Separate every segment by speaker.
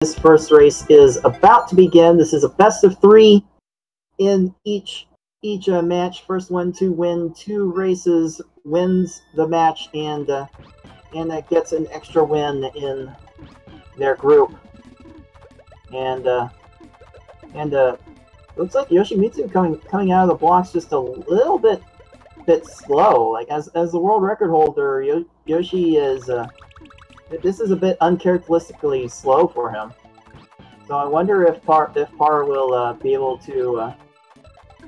Speaker 1: This first race is about to begin. This is a best of 3 in each match. First one to win 2 races wins the match and gets an extra win in their group. And looks like Yoschimidtsu coming out of the blocks just a little bit slow. Like as the world record holder, Yoshi is this is a bit uncharacteristically slow for him. So I wonder if Par will be able to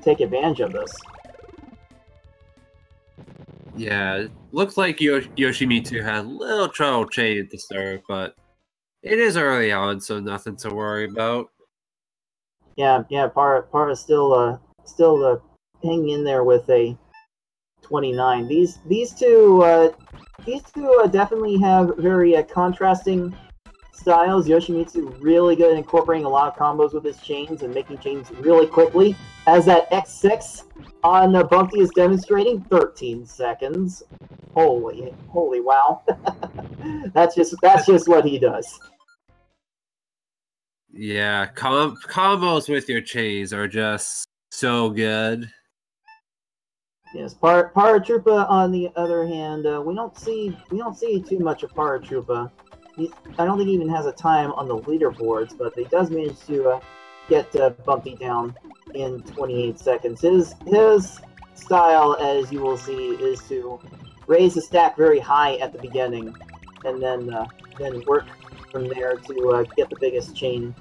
Speaker 1: take advantage of this.
Speaker 2: Yeah, looks like Yoshimidtsu had a little trouble chaining at the start, but it is early on, so nothing to worry about.
Speaker 1: Yeah, Par is still hanging in there with a 29. These two definitely have very contrasting styles. Yoshimidtsu really good at incorporating a lot of combos with his chains and making chains really quickly. As that X6 on Bumpty is demonstrating, 13 seconds. Holy wow! that's just what he does.
Speaker 2: Yeah, combos with your chains are just so good.
Speaker 1: Yes, Paratroopa on the other hand, we don't see too much of Paratroopa. I don't think he even has a time on the leaderboards, but he does manage to get Bumpty down in 28 seconds. His style, as you will see, is to raise the stack very high at the beginning, and then work from there to get the biggest chain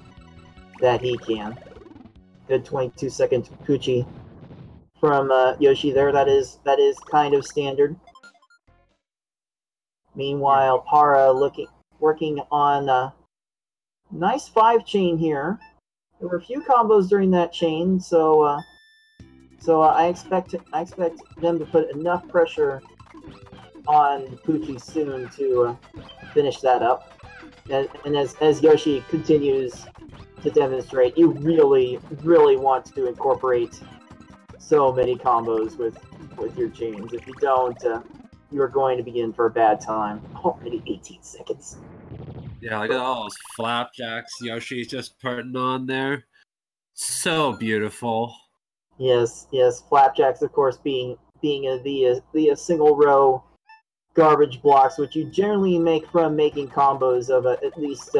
Speaker 1: that he can. Good 22-second Poochie from Yoshi there. That is kind of standard. Meanwhile, Para working on a nice 5 chain here. There were a few combos during that chain, so I expect them to put enough pressure on Poochie soon to finish that up. And as Yoshi continues to demonstrate, you really want to incorporate so many combos with your chains. If you don't, you are going to be in for a bad time. Already 18 seconds.
Speaker 2: Yeah, look at all those flapjacks Yoshi's just putting on there. So beautiful.
Speaker 1: Yes. Flapjacks, of course, being the single row garbage blocks, which you generally make from making combos of at least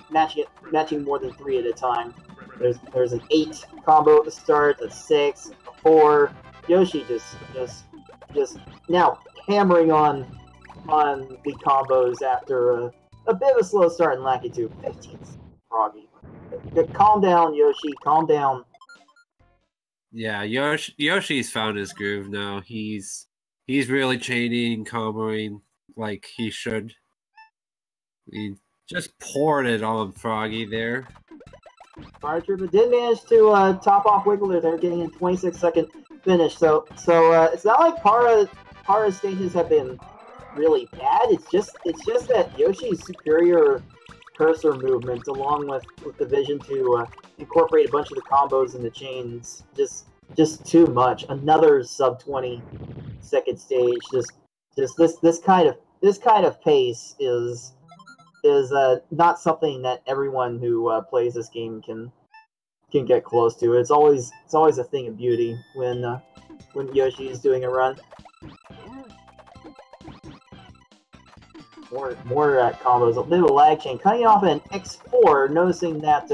Speaker 1: matching more than 3 at a time. There's an 8 combo at the start, a 6, a 4. Yoshi just now hammering on the combos after a bit of a slow start in Lackey 2. 15 froggy. Calm down, Yoshi. Calm down.
Speaker 2: Yeah, Yoshi's found his groove now. He's really chaining, comboing like he should. He just poured it on Froggy there.
Speaker 1: Paratroopa did manage to top off Wiggler there, getting a 26-second finish. So it's not like Para's stages have been really bad. It's just that Yoshi's superior cursor movement, along with the vision to incorporate a bunch of the combos and the chains, just too much. Another sub 20-second stage. Just this kind of pace is not something that everyone who plays this game can get close to. It's always a thing of beauty when Yoshi is doing a run. More combos. A bit of a lag chain. Cutting off an X4, noticing that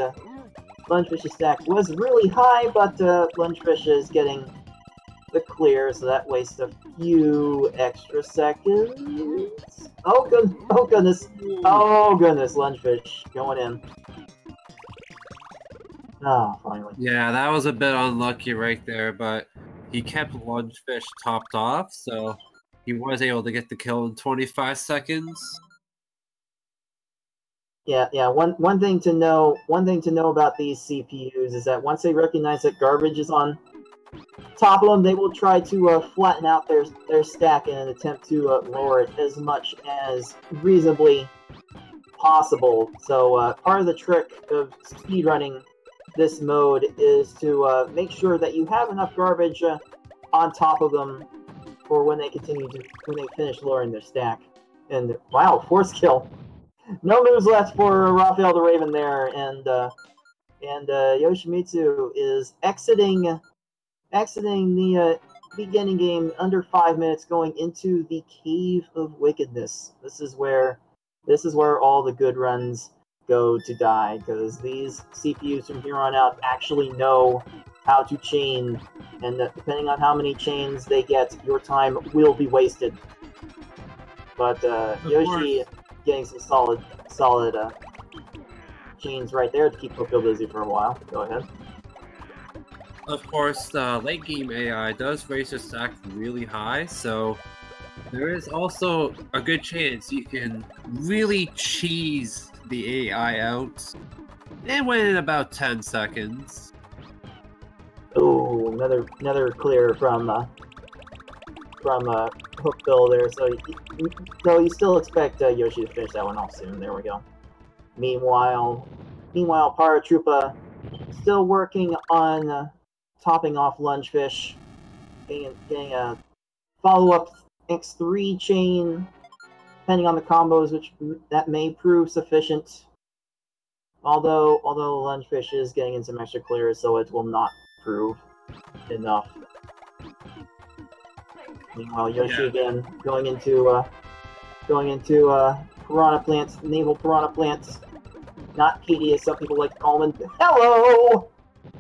Speaker 1: Lungefish's stack was really high, but Lungefish is getting the clear, so that wastes a few extra seconds. Oh goodness! Lungefish going in. Oh, finally.
Speaker 2: Yeah, that was a bit unlucky right there, but he kept Lungefish topped off, so he was able to get the kill in 25 seconds.
Speaker 1: Yeah. One thing to know about these CPUs is that once they recognize that garbage is on top of them, they will try to flatten out their stack in an attempt to lower it as much as reasonably possible. So part of the trick of speedrunning this mode is to make sure that you have enough garbage on top of them for when they finish lowering their stack. And wow, force kill. No moves left for Raphael the Raven there, and Yoschimidtsu is exiting the beginning game under 5 minutes, going into the Cave of Wickedness. This is where all the good runs go to die, because these CPUs from here on out actually know how to chain, and depending on how many chains they get, your time will be wasted. But Yoshi getting some solid chains right there to keep Poco busy for a while. Go ahead.
Speaker 2: Of course, the late game AI does raise your stack really high, so there is also a good chance you can really cheese the AI out and win in about 10 seconds.
Speaker 1: Oh, another clear from Hookbill there. So you still expect Yoshi to finish that one off soon. There we go. Meanwhile, Paratroopa still working on topping off Lungefish, getting a follow-up X3 chain, depending on the combos, which that may prove sufficient. Although Lungefish is getting in some extra clears, so it will not prove enough. Meanwhile, Yoshi again going into piranha plants, naval piranha plants. Not Katie, as some people like to call them. Hello!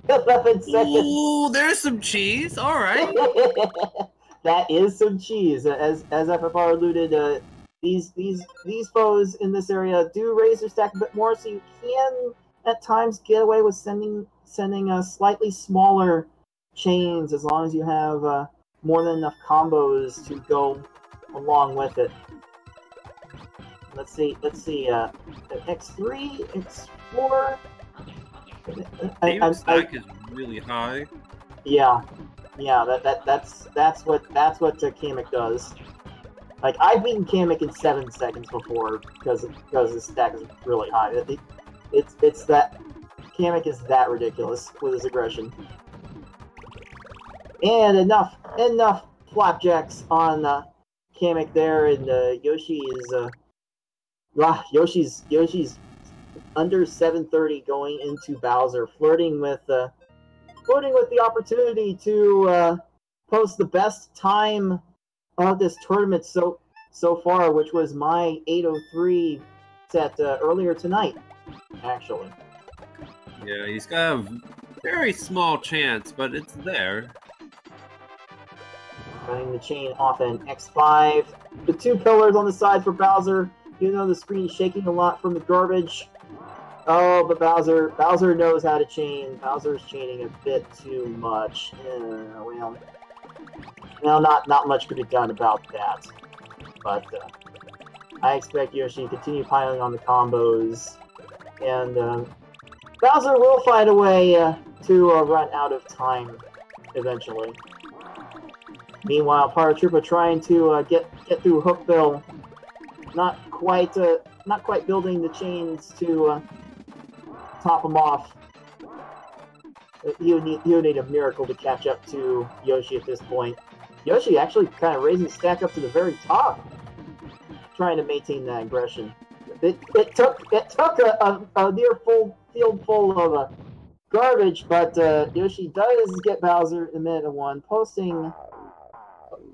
Speaker 1: 11 seconds.
Speaker 2: Ooh, there's some cheese. All right.
Speaker 1: That is some cheese. As FFR alluded, these foes in this area do raise their stack a bit more, so you can at times get away with sending slightly smaller chains, as long as you have more than enough combos to go along with it. Let's see. X3, X4.
Speaker 2: David's stack is really high.
Speaker 1: Yeah, that's what Kamek does. Like, I've beaten Kamek in 7 seconds before because his stack is really high. It's that Kamek is that ridiculous with his aggression. And enough flapjacks on Kamek there, and Yoshi's under 730 going into Bowser, flirting with the opportunity to post the best time of this tournament so far, which was my 8:03 set earlier tonight, actually.
Speaker 2: Yeah, he's got a very small chance, but it's there.
Speaker 1: Running the chain off an X5. The 2 pillars on the side for Bowser. You know the screen's shaking a lot from the garbage. Oh, but Bowser knows how to chain. Bowser's chaining a bit too much. Well, not much could be done about that. But I expect Yoshi to continue piling on the combos, and Bowser will find a way to run out of time eventually. Meanwhile, Paratroopa trying to get through Hookbill, not quite building the chains to top him off. You need a miracle to catch up to Yoshi at this point. Yoshi actually kind of raising the stack up to the very top, trying to maintain that aggression. It took a near full field full of garbage, but Yoshi does get Bowser in a minute of 1, posting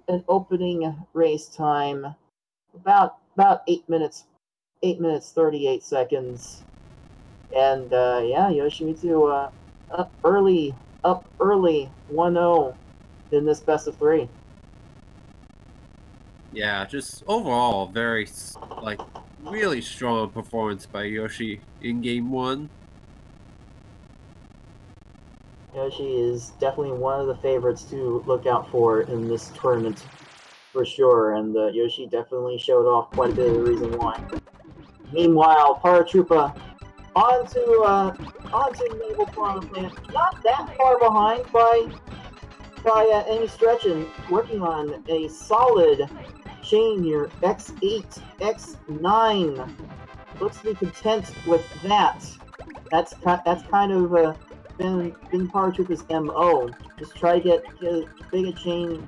Speaker 1: an opening race time about 8 minutes 38 seconds. And yeah, Yoshimidtsu up early 1-0 in this best of 3.
Speaker 2: Yeah, just overall very really strong performance by Yoshi in game 1.
Speaker 1: Yoshi is definitely one of the favorites to look out for in this tournament, for sure, and Yoshi definitely showed off quite a bit of the reason why. Meanwhile, Paratroopa onto Naval Piranha Plant, not that far behind by any stretch, and working on a solid chain here. X8, X9. Looks to be content with that. That's kind of been Paratroopa's MO. Just try to get as big a chain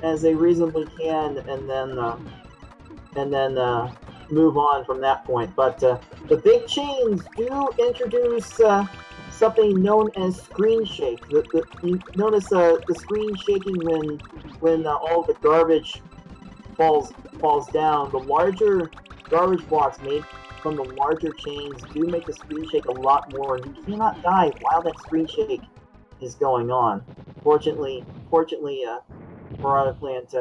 Speaker 1: as they reasonably can, and then move on from that point. But the big chains do introduce something known as screen shake. You notice the screen shaking when all the garbage falls down. The larger garbage blocks made from the larger chains do make the screen shake a lot more, and you cannot die while that screen shake is going on. Fortunately, Paratroopa Plant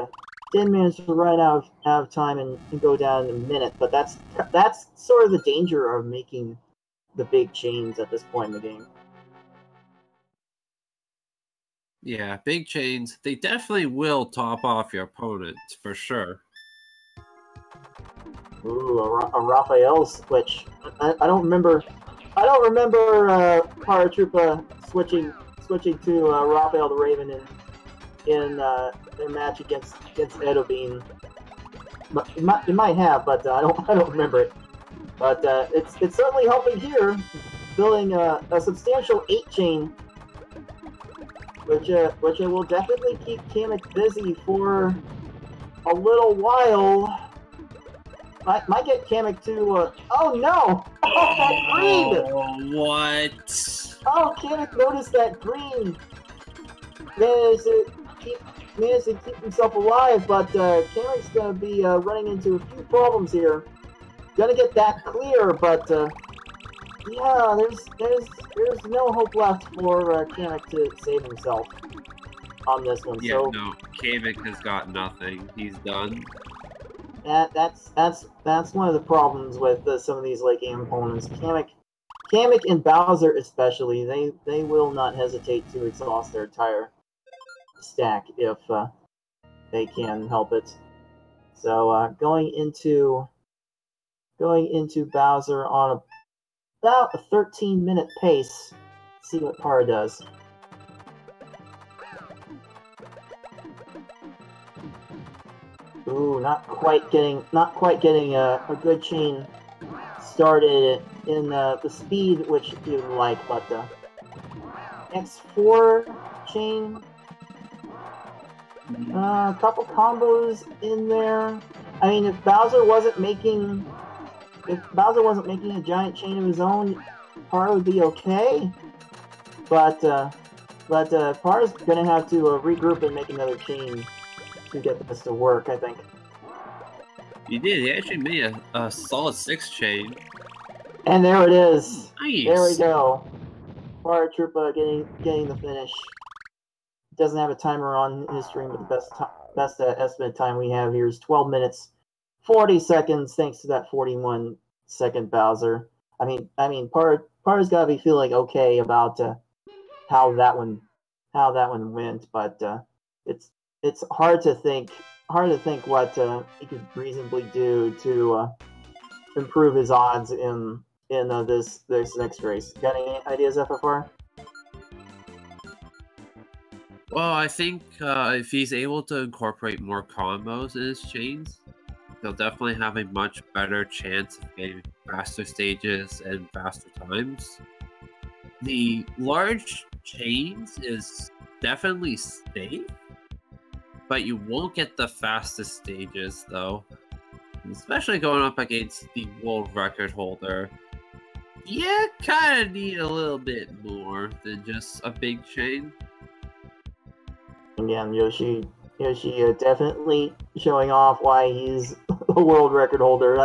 Speaker 1: did manage to run out of time and go down in a minute, but that's sort of the danger of making the big chains at this point in the game.
Speaker 2: Yeah, big chains, they definitely will top off your opponent, for sure.
Speaker 1: Ooh, a Raphael switch. I don't remember Paratroopa switching to Raphael the Raven in their match against Edo Bean. It might have, but I don't remember it. But it's certainly helping here, building a substantial 8-chain, which will definitely keep Kamek busy for a little while. Might get Kamek to. Oh no! Oh, that green!
Speaker 2: What?
Speaker 1: Oh, Kamek noticed that green. Managed to keep himself alive, but Kamek's gonna be running into a few problems here. Gonna get that clear, but yeah, there's no hope left for Kamek to save himself on this one.
Speaker 2: Yeah,
Speaker 1: so,
Speaker 2: no, Kamek has got nothing. He's done.
Speaker 1: That's one of the problems with some of these late game opponents. Kamek and Bowser especially, they will not hesitate to exhaust their entire stack if they can help it. So going into Bowser on about a 13-minute pace. Let's see what Para does. Ooh, not quite getting a good chain started in the speed which you would like, but the X4 chain, a couple combos in there. I mean, if Bowser wasn't making a giant chain of his own, Par would be okay. But Par's gonna have to regroup and make another chain to get this to work, I think.
Speaker 2: He did. He actually made a solid 6 chain.
Speaker 1: And there it is.
Speaker 2: Nice.
Speaker 1: There we go. Paratroopa getting the finish. Doesn't have a timer on his stream, but the best estimate time we have here is 12 minutes 40 seconds, thanks to that 41-second Bowser. I mean, Par's got to be feeling okay about how that one went, but it's hard to think what he could reasonably do to improve his odds in this next race. Got any ideas, FFR?
Speaker 2: Well, I think if he's able to incorporate more combos in his chains, he'll definitely have a much better chance of getting faster stages and faster times. The large chains is definitely safe, but you won't get the fastest stages though. Especially going up against the world record holder. You kind of need a little bit more than just a big chain.
Speaker 1: Again, Yoshi definitely showing off why he's a world record holder.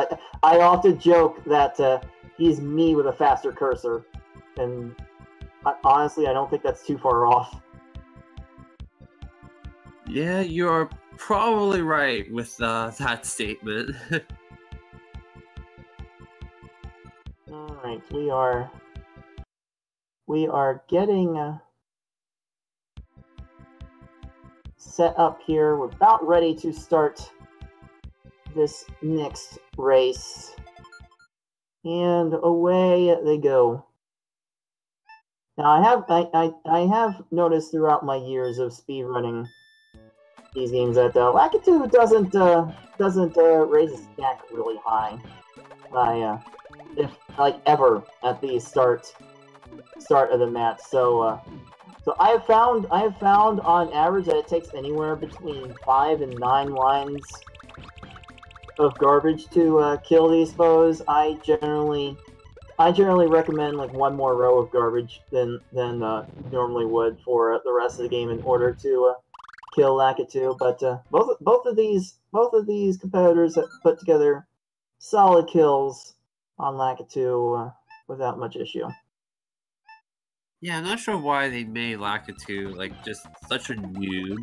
Speaker 1: I often joke that he's me with a faster cursor, and honestly, I don't think that's too far off.
Speaker 2: Yeah, you're probably right with that statement.
Speaker 1: All right, we are getting set up here. We're about ready to start this next race, and away they go. Now I have noticed throughout my years of speedrunning these games that Lakitu doesn't raise his stack really high. If like ever at the start of the match. So I have found on average that it takes anywhere between 5 and 9 lines of garbage to kill these foes. I generally recommend like one more row of garbage than normally would for the rest of the game in order to kill Lakitu. But both of these competitors have put together solid kills on Lakitu without much issue.
Speaker 2: Yeah, I'm not sure why they made Lakitu like just such a noob.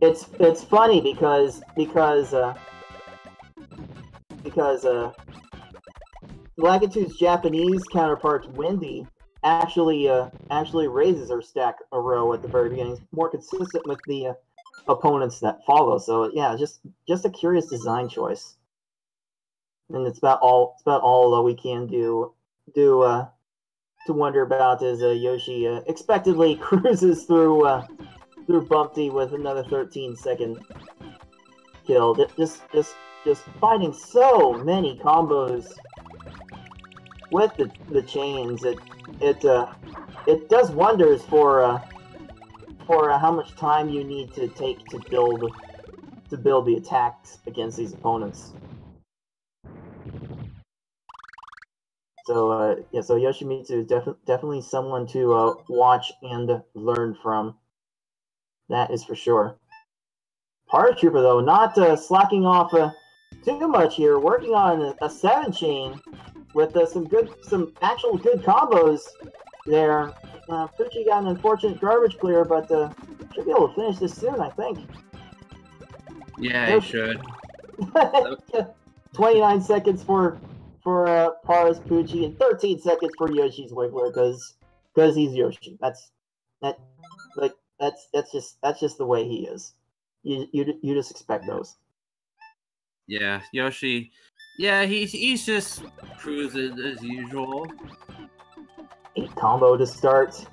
Speaker 1: It's funny because Lakitu's Japanese counterpart Wendy actually raises her stack a row at the very beginning. It's more consistent with the opponents that follow. So yeah, just a curious design choice, and it's about all we can do to wonder about as Yoshi expectedly cruises through Bumpty with another 13-second kill. Just finding so many combos with the chains. It does wonders for how much time you need to take to build the attacks against these opponents. So yeah, so Yoshimidtsu is definitely someone to watch and learn from. That is for sure. Paratroopa though, not slacking off too much here, working on a 7 chain with some actual good combos there. Pucci got an unfortunate garbage clear, but should be able to finish this soon, I think.
Speaker 2: Yeah, he should.
Speaker 1: 29 seconds for Para's Pucci and 13 seconds for Yoshi's Wiggler because he's Yoshi. That's just the way he is. You just expect those.
Speaker 2: Yeah, Yoshi. Yeah, he's just cruising as usual.
Speaker 1: 8 combo to start.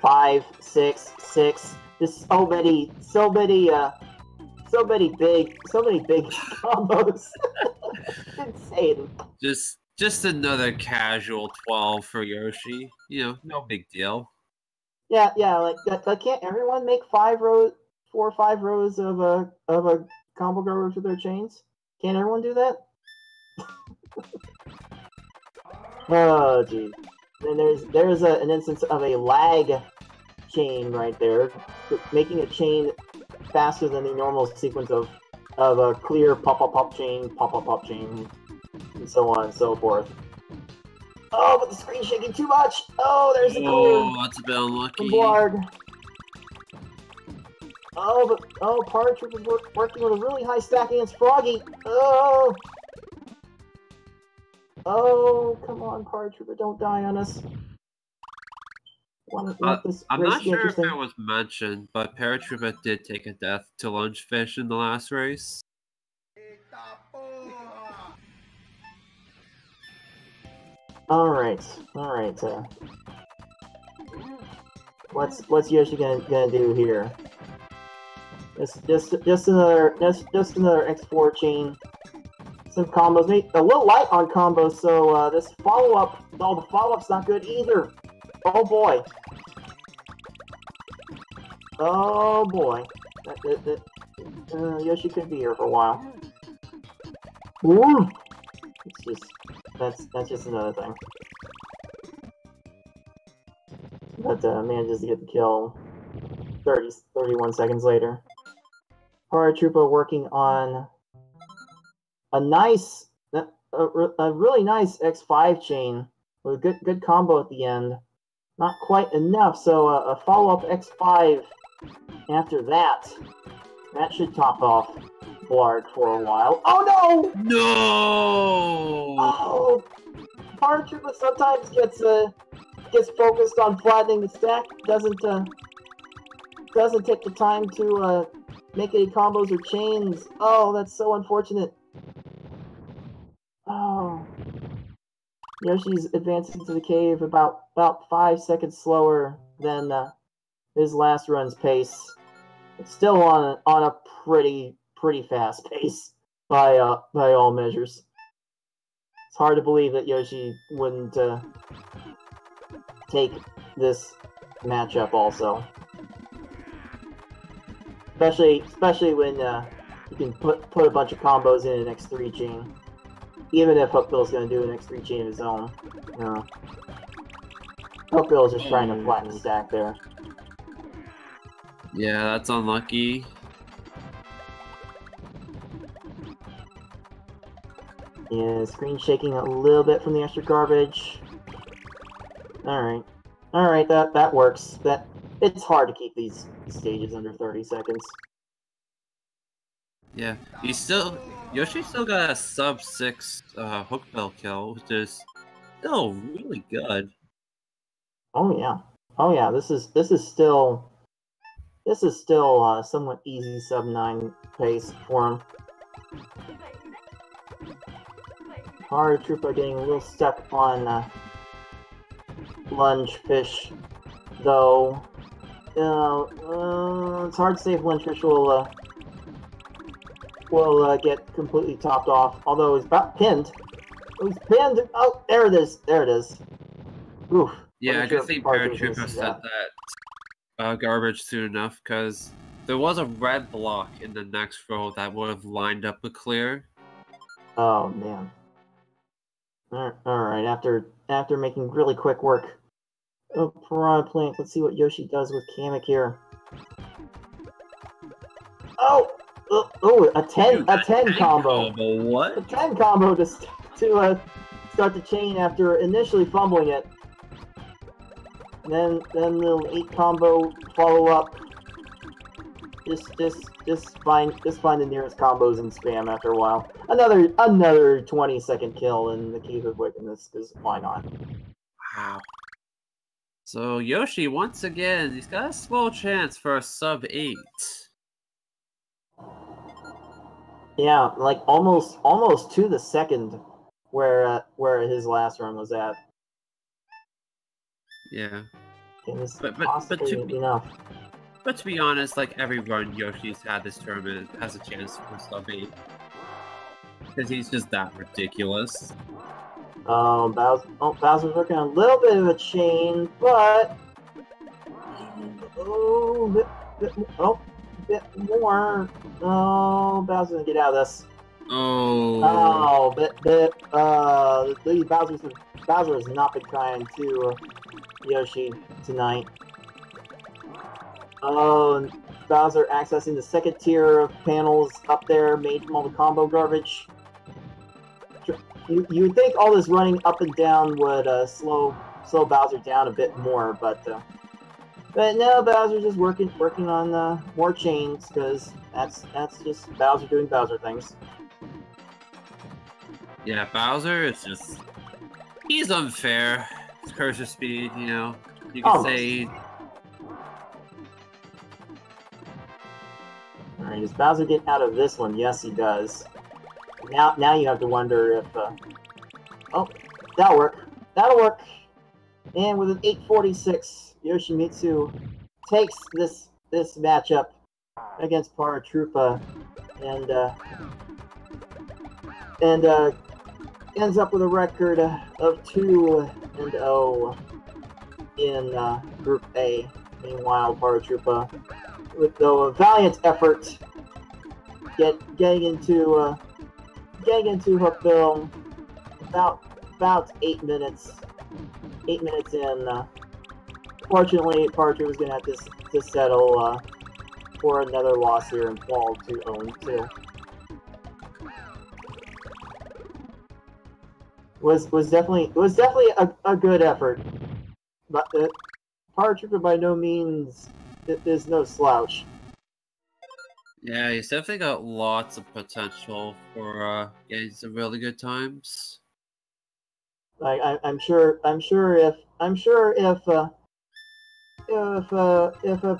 Speaker 1: 5, 6, 6. Just so many big combos. Insane.
Speaker 2: Just another casual 12 for Yoshi. You know, no big deal.
Speaker 1: Yeah, like can't everyone make 4 or 5 rows of a combo garbage with their chains? Can't everyone do that? Oh, geez. Then there's an instance of a lag chain right there, making a chain faster than the normal sequence of a clear pop chain, pop chain, and so on and so forth. Oh, but the screen's shaking too much! Oh, there's the clear!
Speaker 2: Oh, that's a bit unlucky.
Speaker 1: Blarg. Oh, Paratroopa is working with a really high stack against Froggy. Oh, come on, Paratroopa, don't die on us.
Speaker 2: I'm not sure if it was mentioned, but Paratroopa did take a death to Lunchfish in the last race.
Speaker 1: All right. What's Yoshi gonna do here? Just another X4 chain. Some combos, maybe a little light on combos. So this follow-up, the follow-up's not good either. Oh boy. Oh boy. Yoshi could be here for a while. Woo! That's just another thing. But manages to get the kill 31 seconds later. Paratroopa working on a really nice X5 chain with a good combo at the end. Not quite enough, so a follow-up X5 after that. That should top off Blarg for a while. Oh no!
Speaker 2: No!
Speaker 1: Oh! Paratroopa sometimes gets focused on flattening the stack. Doesn't take the time to make any combos or chains. Oh, that's so unfortunate. Oh. Yoshi's advancing to the cave about 5 seconds slower than his last run's pace. It's still on a pretty fast pace by all measures. It's hard to believe that Yoshi wouldn't take this matchup also. especially when you can put a bunch of combos in an X3 chain. Even if Hookbill's going to do an X3 chain of his own. Hookbill is just trying to flatten the stack there.
Speaker 2: Yeah, that's unlucky.
Speaker 1: Yeah, screen shaking a little bit from the extra garbage. Alright, that works. It's hard to keep these stages under 30 seconds.
Speaker 2: Yeah, Yoshi still got a sub 6 Hookbill kill, which is still really good.
Speaker 1: Oh yeah. This is still somewhat easy sub 9 pace for him. Paratroopa getting a little stuck on Lunge Fish, though. It's hard to say if Lunge Fish will get completely topped off. Although he's about pinned. Oh, he's pinned. Oh, there it is. There it is. Oof.
Speaker 2: Yeah, I guess Paratroopa set that garbage soon enough, because there was a red block in the next row that would have lined up a clear.
Speaker 1: Oh man. Alright, after making really quick work of Piranha Plant, let's see what Yoshi does with Kamek here. Oh, a 10 combo.
Speaker 2: What?
Speaker 1: A 10 combo to start the chain after initially fumbling it. Then little 8 combo follow up. Just find the nearest combos and spam after a while. Another 20-second kill in the Cave of Wickedness, because why not?
Speaker 2: Wow. So Yoshi, once again, he's got a small chance for a sub 8.
Speaker 1: Yeah, like almost to the second where his last run was at.
Speaker 2: Yeah.
Speaker 1: But
Speaker 2: to be honest, like every run Yoshi's had this tournament has a chance for sub 8. Because he's just that ridiculous.
Speaker 1: Bowser's working on a little bit of a chain, but bit more. Oh, Bowser's gonna get out of this. Bowser has not been kind to Yoshi tonight. Oh, and Bowser accessing the second tier of panels up there made from all the combo garbage. You would think all this running up and down would slow Bowser down a bit more, but no, Bowser's just working on more chains, because that's just Bowser doing Bowser things.
Speaker 2: Yeah, Bowser is just... he's unfair. His cursor speed, you know, you can say...
Speaker 1: Alright, does Bowser get out of this one? Yes, he does. Now you have to wonder if... oh, that'll work. That'll work! And with an 846, Yoshimidtsu takes this matchup against Paratroopa and ends up with a record of 2-0 in Group A. Meanwhile, Paratroopa, with a valiant effort, getting into Hookbill about 8 minutes. 8 minutes in. Fortunately, Paratroopa was gonna have to settle for another loss here and fall to 0-2. Was definitely a good effort, but Paratroopa by no means is no slouch.
Speaker 2: Yeah, he's definitely got lots of potential for getting some really good times.
Speaker 1: Like I'm sure if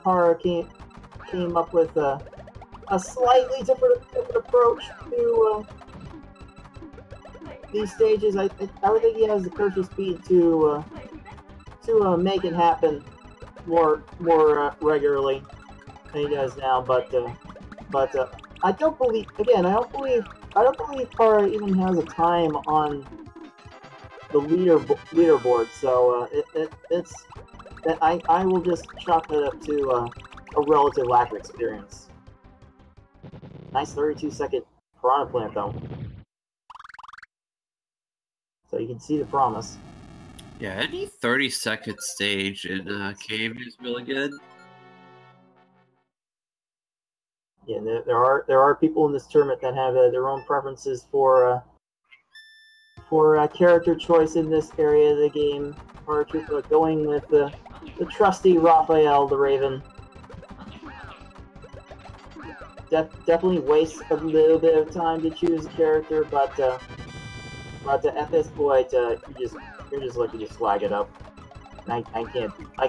Speaker 1: Para came up with a slightly different approach to these stages, I would think he has the cursor speed to make it happen more regularly than he does now. But I don't believe Para even has a time on the leaderboard, so I will just chalk that up to a relative lack of experience. Nice 32-second piranha plant, though. So you can see the promise.
Speaker 2: Yeah, any 30-second stage in Cave is really good.
Speaker 1: Yeah, there are people in this tournament that have their own preferences for character choice in this area of the game. Paratroopa going with the trusty Raphael the Raven. Definitely wastes a little bit of time to choose a character, but at this point, you're just looking to swag it up. I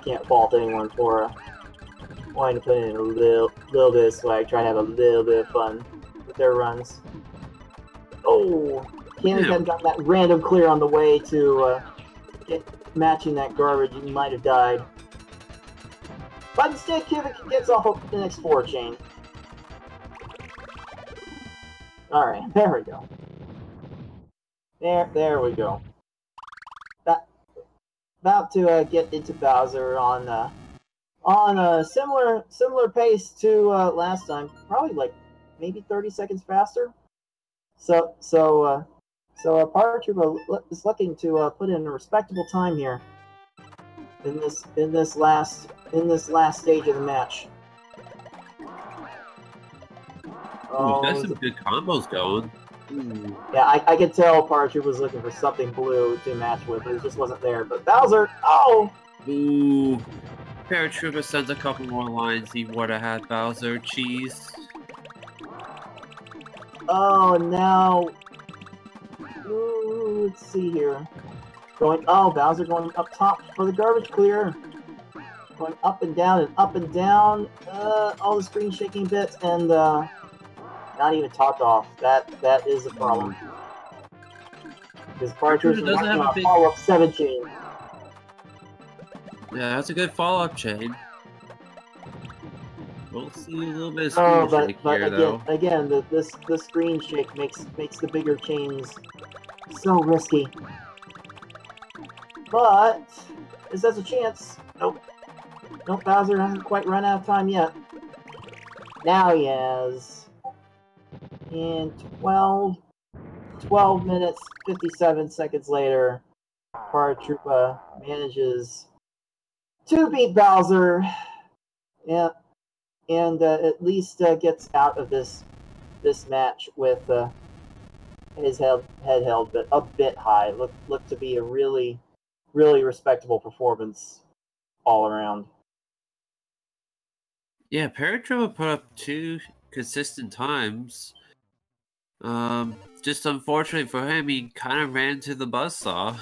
Speaker 1: can't fault anyone for wanting to put in a little bit of swag, try to have a little bit of fun with their runs. Oh, Cannon hadn't gotten that random clear on the way to matching that garbage, you might have died. But instead, Kivik gets off the next 4 chain. Alright, there we go. There we go. About to get into Bowser on a similar pace to last time. Probably like maybe 30 seconds faster. So Paratroopa is looking to put in a respectable time here in this last stage of the match.
Speaker 2: Oh, got some good combos going. Ooh.
Speaker 1: Yeah, I could tell Paratroopa was looking for something blue to match with, but it just wasn't there. But Bowser, oh!
Speaker 2: Ooh. Paratroopa sends a couple more lines. He would have had Bowser cheese.
Speaker 1: Oh, now... Ooh, let's see here. Bowser going up top for the garbage clear. Going up and down and up and down. All the screen shaking bits and not even topped off. That is a problem. Because Paratroopa doesn't have a follow-up 7 chain.
Speaker 2: Yeah, that's a good follow-up chain. We'll see a little bit of screen shake here, though.
Speaker 1: Again, the screen shake makes the bigger chains so risky. But this has a chance. Nope, Bowser hasn't quite run out of time yet. Now he has. And 12 minutes, 57 seconds later, Paratroopa manages to beat Bowser. Yeah. And at least gets out of this match with his head held a bit high. Looked to be a really respectable performance all around.
Speaker 2: Yeah, Paratroopa put up 2 consistent times. Just unfortunately for him, he kind of ran to the buzzsaw.